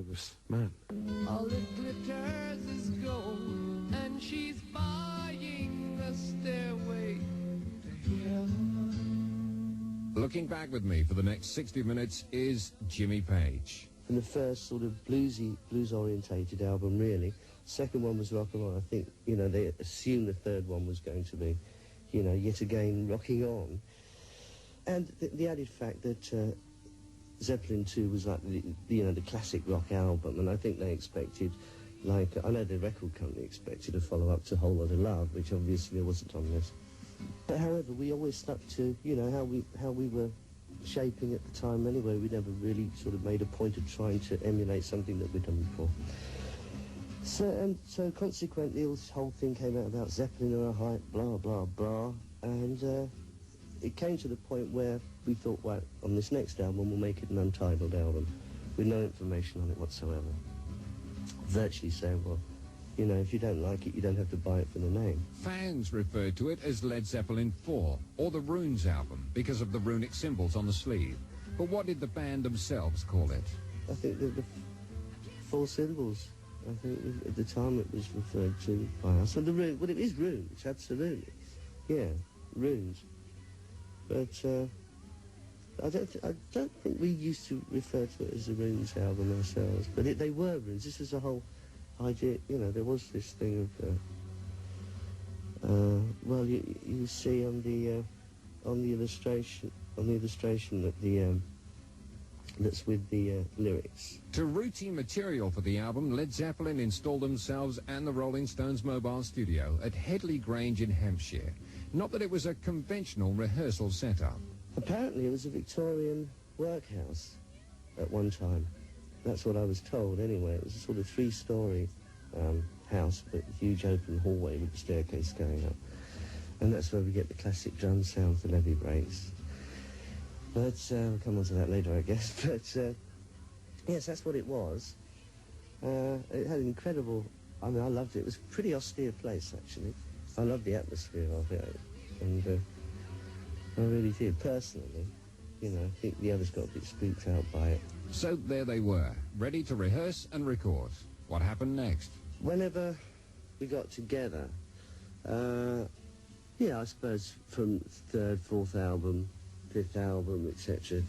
It was mad. All it glitters is gold, and she's buying the stairway to heaven. Looking back with me for the next 60 minutes is Jimmy Page. And the first sort of blues-orientated album, really. Second one was rock and roll. I think, you know, they assumed the third one was going to be, you know, yet again rocking on. And the added fact that Zeppelin II was like the classic rock album, and I think they expected, like, I know the record company expected a follow-up to Whole Lotta Love, which obviously wasn't on this. But however, we always stuck to, you know, how we were shaping at the time anyway. We never really sort of made a point of trying to emulate something that we'd done before. So consequently, this whole thing came out about Zeppelin or a hype, blah, blah, blah, and it came to the point where we thought, well, on this next album, we'll make it an untitled album, with no information on it whatsoever. Virtually saying, well, you know, if you don't like it, you don't have to buy it for the name. Fans referred to it as Led Zeppelin IV, or the Runes album, because of the runic symbols on the sleeve. But what did the band themselves call it? I think the four symbols. I think at the time it was referred to by us. So the rune, well, it is runes, absolutely. Yeah, runes. But I don't think we used to refer to it as a Runes album ourselves. But they were runes. This was the whole idea. You know, there was this thing of well, you see on the illustration that that's with the lyrics. To routine material for the album, Led Zeppelin installed themselves and the Rolling Stones mobile studio at Headley Grange in Hampshire. Not that it was a conventional rehearsal setup. Apparently it was a Victorian workhouse at one time. That's what I was told anyway. It was a sort of three-storey house, but a huge open hallway with a staircase going up. And that's where we get the classic drum sound for Levee breaks. But we'll come on to that later, I guess. But yes, that's what it was. It had an incredible, I mean, I loved it. It was a pretty austere place, actually. I loved the atmosphere of it, and I really did, personally. You know, I think the others got a bit spooked out by it. So there they were, ready to rehearse and record. What happened next? Whenever we got together, yeah, I suppose from third, fourth album, fifth album, etc.,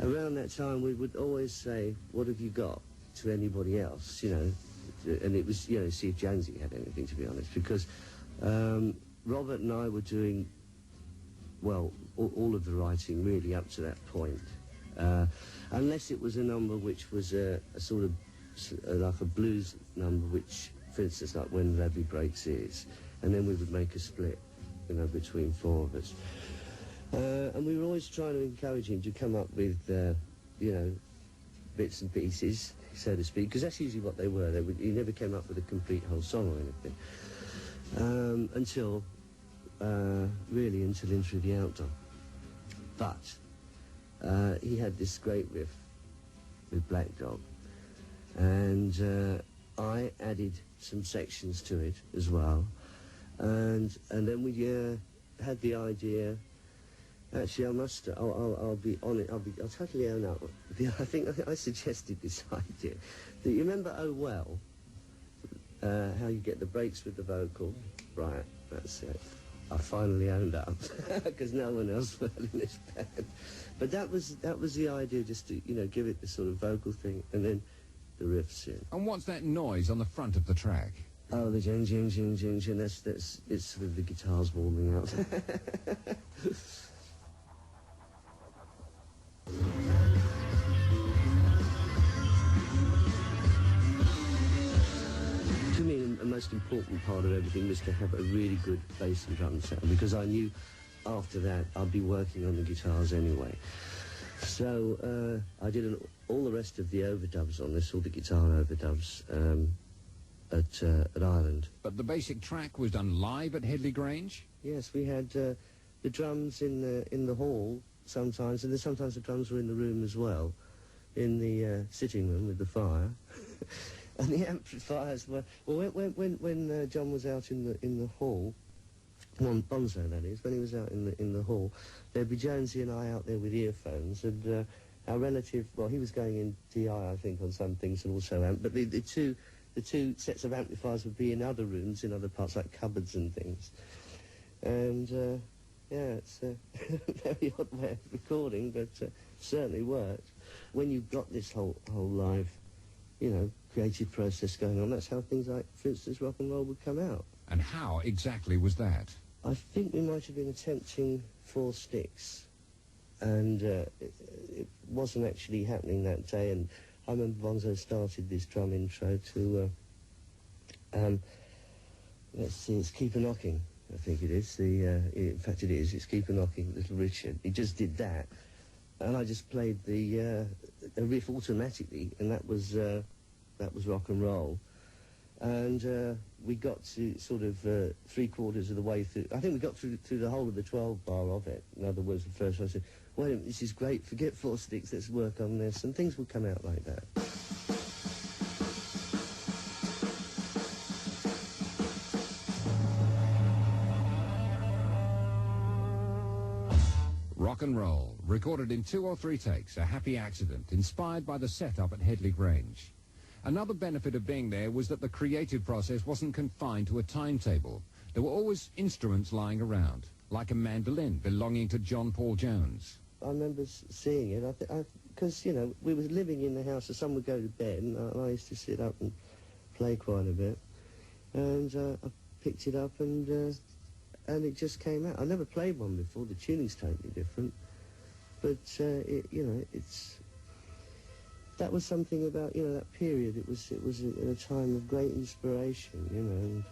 around that time we would always say, what have you got, to anybody else, you know, and it was, you know, see if Jonesy had anything, to be honest, because Robert and I were doing, well, all of the writing really up to that point, unless it was a number which was a sort of like a blues number, which, for instance, like When Levee Breaks is, and then we would make a split, you know, between four of us. And we were always trying to encourage him to come up with, you know, bits and pieces, so to speak, because that's usually what they were. He never came up with a complete whole song or anything, until Into the Outdoor. But he had this great riff with Black Dog, and I added some sections to it as well, and then we had the idea. Actually, I'll be on it. I'll totally own up. I think I suggested this idea. Do you remember Oh Well? How you get the breaks with the vocal? Right, that's it. I finally owned up, because no one else heard in this band. But that was the idea, just to, you know, give it the sort of vocal thing, and then the riffs in. And what's that noise on the front of the track? Oh, the jing, jing, jing, jing, jing. It's sort of the guitars warming up. To me, the most important part of everything was to have a really good bass and drum sound, because I knew after that I'd be working on the guitars anyway. So I did all the rest of the overdubs on this, all the guitar overdubs at Ireland. But the basic track was done live at Headley Grange? Yes, we had the drums in the hall sometimes, and then sometimes the drums were in the room as well, in the sitting room with the fire. And the amplifiers were, well, when John was out in the hall, Bonzo that is, when he was out in the hall, there'd be Jonesy and I out there with earphones, and our relative, well, he was going in DI, I think, on some things, and also amp, but the two sets of amplifiers would be in other rooms, in other parts, like cupboards and things. And, yeah, it's a very odd way of recording, but certainly worked. When you've got this whole live, creative process going on, that's how things like, for instance, rock and roll would come out. And how exactly was that? I think we might have been attempting 4 sticks, and it wasn't actually happening that day. And I remember Bonzo started this drum intro to, let's see, it's Keep a Knocking, I think it is. In fact, it is. It's Keep a Knocking, Little Richard. He just did that, and I just played the riff automatically, and that was rock and roll. And we got to sort of 3/4 of the way through. I think we got through the whole of the 12 bar of it. In other words, the first one I said, wait a minute, this is great, forget 4 sticks, let's work on this. And things would come out like that. Rock and roll, recorded in 2 or 3 takes, a happy accident, inspired by the setup at Headley Grange. Another benefit of being there was that the creative process wasn't confined to a timetable. There were always instruments lying around, like a mandolin belonging to John Paul Jones. I remember seeing it, because, we were living in the house, so some would go to bed, and I used to sit up and play quite a bit. And I picked it up, and it just came out. I never played one before, the tuning's totally different. But, that was something about, that period. It was a time of great inspiration, anyway,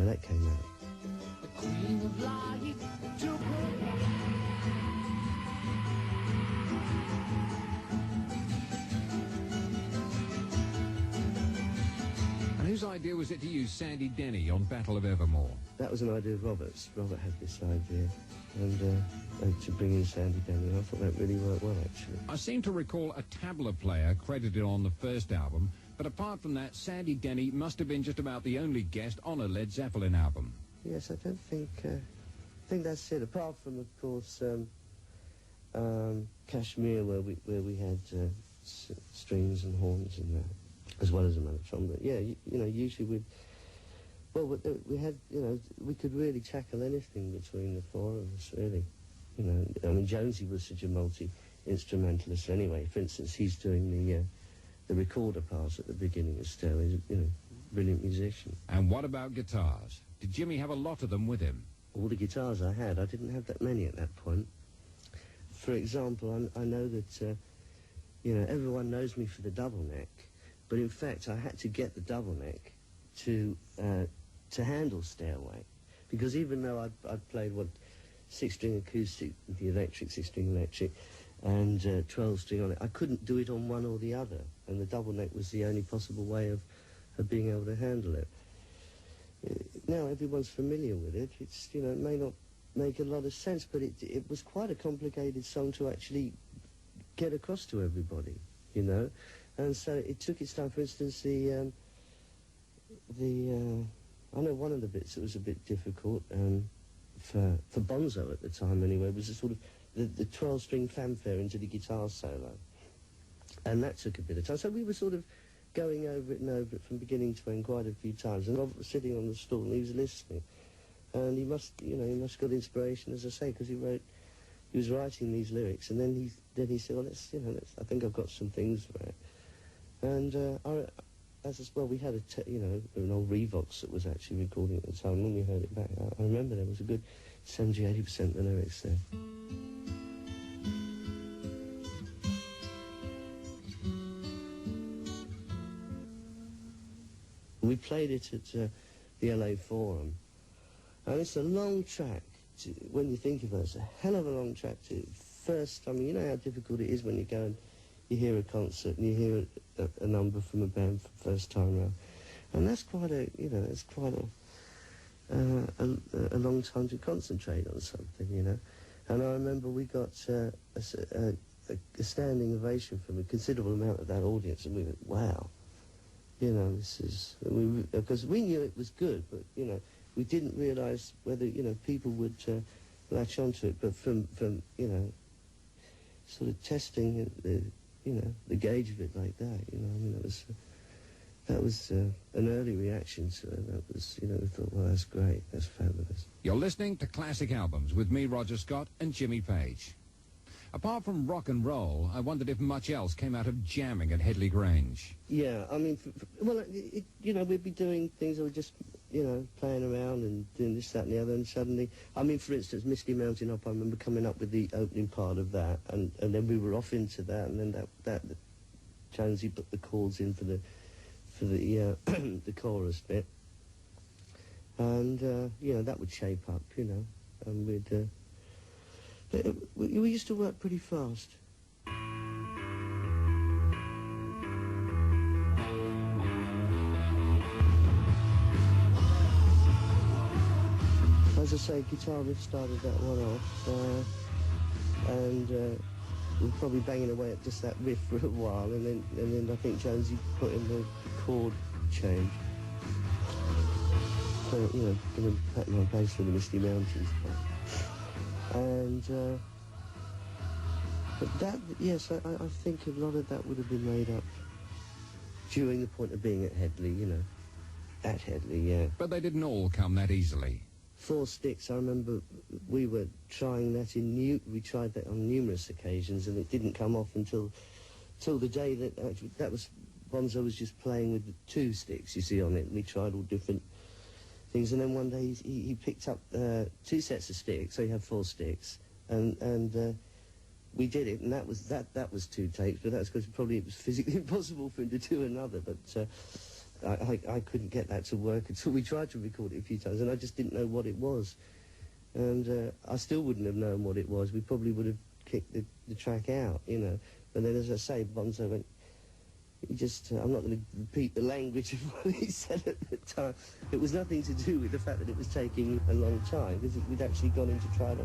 that came out. The queen of light took And whose idea was it to use Sandy Denny on Battle of Evermore? That was an idea of Robert's. Robert had this idea, and to bring in Sandy Denny. I thought that really worked well, actually. I seem to recall a tabla player credited on the first album, but apart from that, Sandy Denny must have been just about the only guest on a Led Zeppelin album. Yes, I don't think... I think that's it. Apart from, of course, Kashmir, where we had strings and horns and that, as well as a mellotron. But yeah, usually we'd... Well, we had, we could really tackle anything between the 4 of us, really. I mean, Jonesy was such a multi-instrumentalist anyway. For instance, he's doing the recorder parts at the beginning of Stereo. He's a brilliant musician. And what about guitars? Did Jimmy have a lot of them with him? All the guitars I had, I didn't have that many at that point. For example, I know that, everyone knows me for the double neck, but in fact I had to get the double neck to handle Stairway, because even though I'd played 6-string acoustic, the electric, 6-string electric, and 12-string on it, I couldn't do it on one or the other, and the double neck was the only possible way of being able to handle it. Now everyone's familiar with it. It's it may not make a lot of sense, but it was quite a complicated song to actually get across to everybody, and so it took its time. For instance, I know one of the bits that was a bit difficult for Bonzo at the time anyway was the 12-string fanfare into the guitar solo, and that took a bit of time. So we were sort of going over it and over it from beginning to end quite a few times, and Robert was sitting on the stool and he was listening, and he must have got inspiration, as I say, because he was writing these lyrics, and then he said, well, I think I've got some things for it, and as well, we had an old Revox that was actually recording at the time. When we heard it back, I remember there was a good 70-80% of the lyrics there. We played it at the LA Forum, and it's a long track. When you think of it, it's a hell of a long track to first. I mean, you know how difficult it is when you go and you hear a concert and you hear a number from a band for the first time round, and that's quite a long time to concentrate on something, And I remember we got a standing ovation from a considerable amount of that audience, and we went, wow. This is... Because we knew it was good, but, we didn't realise whether, people would latch onto it. But from you know, sort of testing the you know, the gauge of it like that, you know, I mean, that was an early reaction to it. That was, you know, we thought, well, that's great, that's fabulous. You're listening to Classic Albums with me, Roger Scott, and Jimmy Page. Apart from rock and roll, I wondered if much else came out of jamming at Headley Grange. Yeah, I mean, well, you know, we'd be doing things that were just, you know, playing around and doing this, that and the other, and suddenly, I mean, for instance, Misty Mountain Up, I remember coming up with the opening part of that, and then we were off into that, and then that Jonesy put the chords in for the the chorus bit, and, you know, that would shape up, you know, and we used to work pretty fast. As I say, guitar riff started that one off, and we were probably banging away at just that riff for a while, and then I think Jonesy put in the chord change. So, you know, going to pattern on bass for the Misty Mountains. And but that, yes, I think a lot of that would have been made up during the point of being at Headley, you know, at Headley, yeah. But they didn't all come that easily. 4 Sticks, I remember we were trying that we tried that on numerous occasions, and it didn't come off until the day that actually, that was, Bonzo was just playing with the 2 sticks, you see, on it, and we tried all different things, and then one day he picked up 2 sets of sticks, so he had 4 sticks, and we did it, and that was 2 takes, but that's because probably it was physically impossible for him to do another, but I couldn't get that to work until we tried to record it a few times, and I just didn't know what it was. And I still wouldn't have known what it was. We probably would have kicked the track out, you know. And then, as I say, Bonzo went, I'm not going to repeat the language of what he said at the time. It was nothing to do with the fact that it was taking a long time, because we'd actually gone in to try it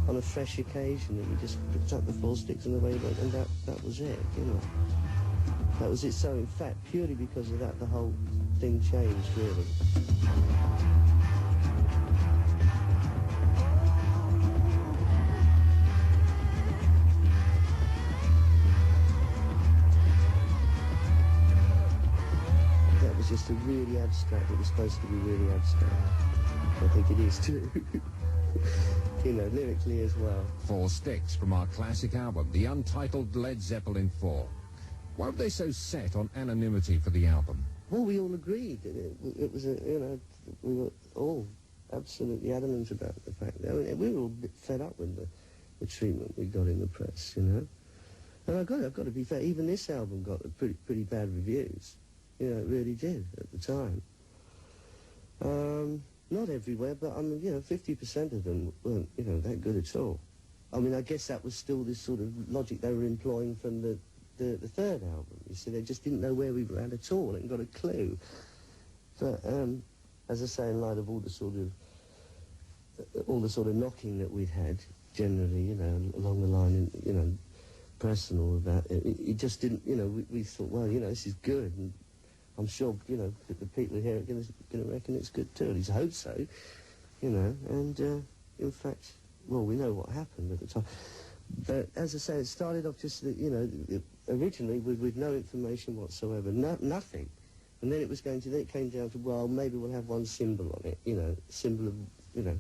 on a fresh occasion, and we just picked up the 4 sticks and away went, and that was it, you know. That was it. So, in fact, purely because of that, the whole thing changed, really. That was just a really abstract. It was supposed to be really abstract. I think it is too. You know, lyrically as well. 4 Sticks from our classic album, the Untitled Led Zeppelin IV. Why were they so set on anonymity for the album? Well, we all agreed. It was, you know, we were all absolutely adamant about the fact that, I mean, we were all a bit fed up with the treatment we got in the press, you know. And I've got to be fair, even this album got pretty bad reviews. You know, it really did at the time. Not everywhere, but, I mean, you know, 50% of them weren't, you know, that good at all. I mean, I guess that was still this sort of logic they were employing from the third album. You see, they just didn't know where we were at all and got a clue. But as I say, in light of all the sort of knocking that we'd had generally, you know, along the line, you know, press and all of that, it just didn't, you know, we thought, well, you know, this is good, and I'm sure, you know, that the people here are going to reckon it's good too. At least I hope so, you know. And in fact, well, we know what happened at the time. But as I say, it started off just, you know, originally with no information whatsoever, nothing. And then it came down to, well, maybe we'll have one symbol on it, you know, symbol of, you know.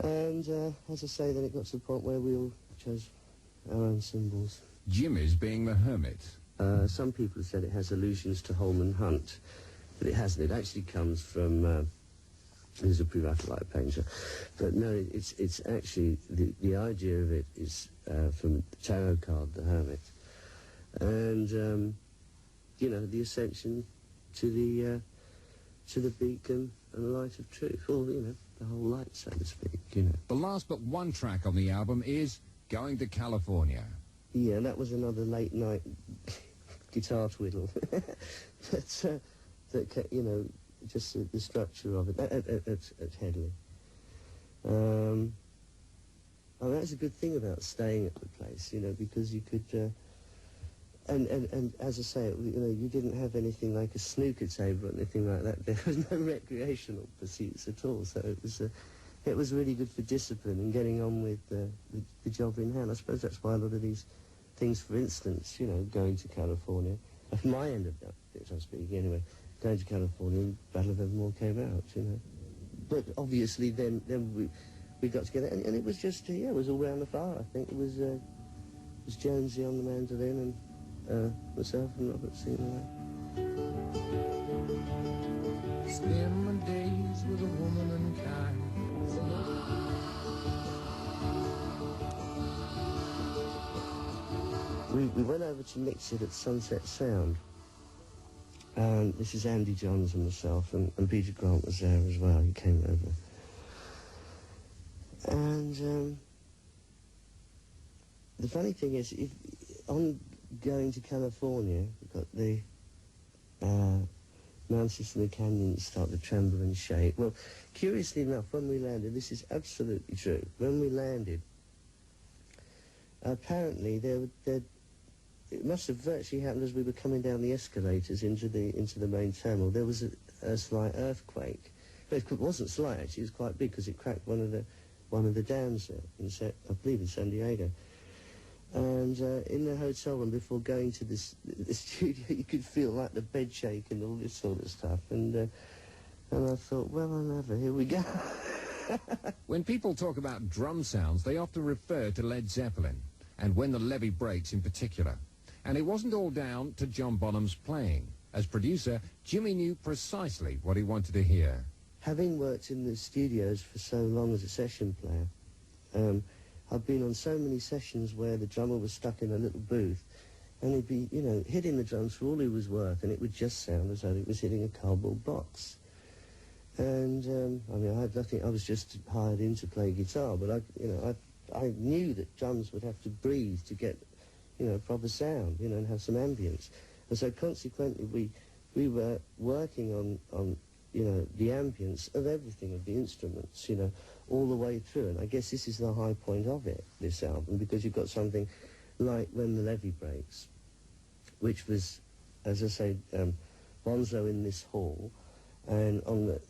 And as I say, then it got to the point where we all chose our own symbols. Jimmy's being the hermit. Some people have said it has allusions to Holman Hunt, but it hasn't. It actually comes from... He's a pre-Raphaelite painter. But no, it's actually, the idea of it is from the tarot card, the Hermit. And, you know, the ascension to the beacon and the light of truth. Or, you know, the whole light, so to speak, you know. The last but one track on the album is Going to California. Yeah, that was another late-night guitar twiddle. That, you know, just the structure of it at Headley. I mean, that's a good thing about staying at the place, you know, because you could, and as I say, you know, you didn't have anything like a snooker table or anything like that. There was no recreational pursuits at all, so it it was really good for discipline and getting on with the job in hand. I suppose that's why a lot of these things, for instance, you know, going to California, at my end of it, so to speak, anyway, going to California, and Battle of Evermore came out, you know. But obviously then we got together, and it was just, yeah, it was all round the fire. I think it was Jonesy on the mandolin and myself and Robert singing away. Spend my days with a woman unkind. We went over to mix it at Sunset Sound, and this is Andy Johns and myself, and Peter Grant was there as well. He came over. And the funny thing is, on going to California, we've got the mountains and the canyons start to tremble and shake. Well, curiously enough, when we landed, this is absolutely true, when we landed, apparently it must have virtually happened as we were coming down the escalators into the main terminal. There was a slight earthquake. But it wasn't slight, actually. It was quite big because it cracked one of the dams there, I believe in San Diego. And in the hotel room, before going to the studio, you could feel like the bed shake and all this sort of stuff. And I thought, well, another, here we go. When people talk about drum sounds, they often refer to Led Zeppelin, and When the Levee Breaks in particular. And it wasn't all down to John Bonham's playing. As producer, Jimmy knew precisely what he wanted to hear. Having worked in the studios for so long as a session player, I've been on so many sessions where the drummer was stuck in a little booth, and he'd be, you know, hitting the drums for all he was worth, and it would just sound as though it was hitting a cardboard box. And I mean, I had nothing. I was just hired in to play guitar, but I knew that drums would have to breathe to get, you know, proper sound, you know, and have some ambience. And so consequently, we were working on you know, the ambience of everything, of the instruments, you know, all the way through. And I guess this is the high point of it, this album, because you've got something like When the Levee Breaks, which was, as I say, Bonzo in this hall, and on the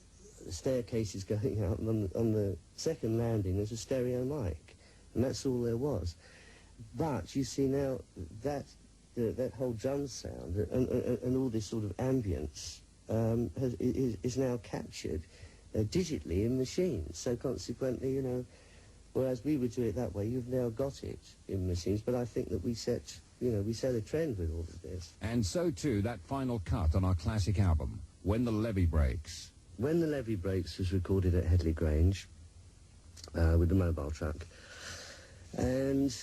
staircases going out, and on the second landing there's a stereo mic, and that's all there was. But you see now that whole drum sound and all this sort of ambience is now captured digitally in machines. So consequently, you know, whereas we would do it that way, you've now got it in machines. But I think that we set a trend with all of this. And so too, that final cut on our classic album, When the Levee Breaks. When the Levee Breaks was recorded at Headley Grange with the mobile truck. And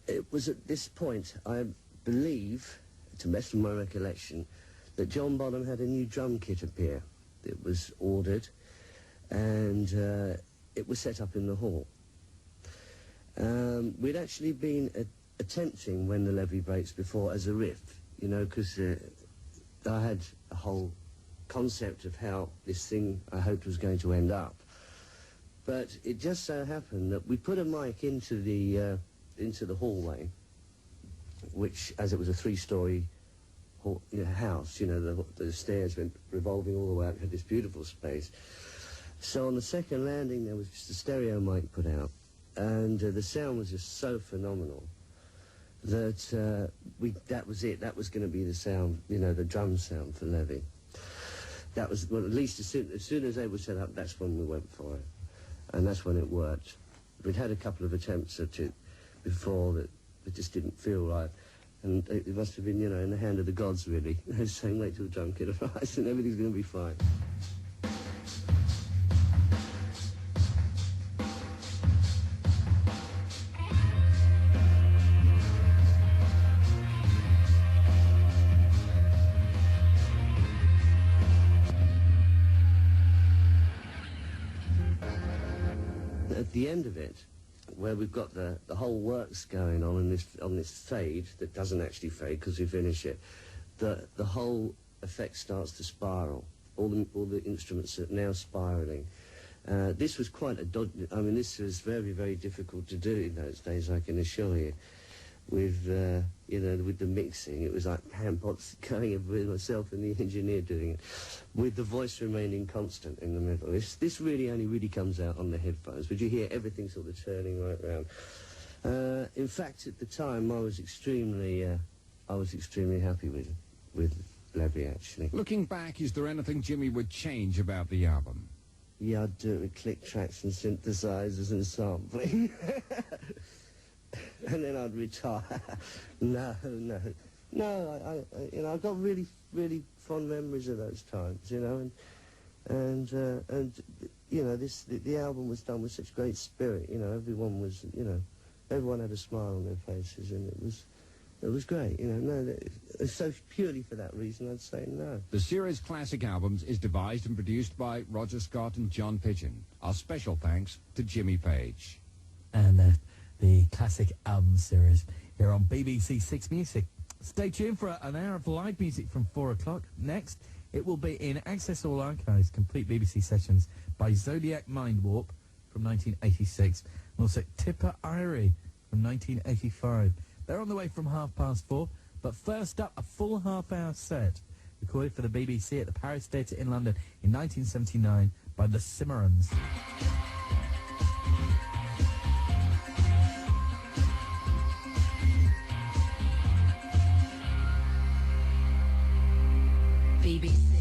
it was at this point, I believe, to best of my recollection, that John Bonham had a new drum kit appear. It was ordered, and it was set up in the hall. We'd actually been attempting When the Levee Breaks before as a riff, you know, because I had a whole concept of how this thing I hoped was going to end up. But it just so happened that we put a mic into the hallway, which, as it was a three-story house, you know, the stairs went revolving all the way up, had this beautiful space. So on the second landing there was just a stereo mic put out, and the sound was just so phenomenal that that was it. That was going to be the sound, you know, the drum sound for Levee. That was, well, at least as soon as they were set up, that's when we went for it, and that's when it worked. We'd had a couple of attempts at it before that it just didn't feel right. And it must have been, you know, in the hand of the gods, really. They're saying, wait till the drum kit arrives and everything's going to be fine. At the end of it, where we've got the whole works going on this fade that doesn't actually fade because we finish it, the whole effect starts to spiral. All the instruments are now spiraling. This was quite a I mean, this was very, very difficult to do in those days, I can assure you. with you know, with the mixing. It was like pan-pots going with myself and the engineer doing it, with the voice remaining constant in the middle. This really only really comes out on the headphones, but you hear everything sort of turning right round. In fact, at the time, I was extremely happy with Levee, actually. Looking back, is there anything Jimmy would change about the album? Yeah, I'd do it with click tracks and synthesizers and sampling. And then I'd retire. No. I you know, I've got really, really fond memories of those times, you know, and you know, the album was done with such great spirit, you know, everyone was, you know, everyone had a smile on their faces, and it was great, you know. No, so purely for that reason, I'd say no. The series Classic Albums is devised and produced by Roger Scott and John Pidgeon. Our special thanks to Jimmy Page. And the Classic Album series here on BBC Six Music. Stay tuned for an hour of live music from 4 o'clock. Next, it will be in Access All Archives, complete BBC sessions by Zodiac Mind Warp from 1986, and also Tipper Irie from 1985. They're on the way from 4:30, but first up, a full half-hour set recorded for the BBC at the Paris Theatre in London in 1979 by the Cimarrons. BBC.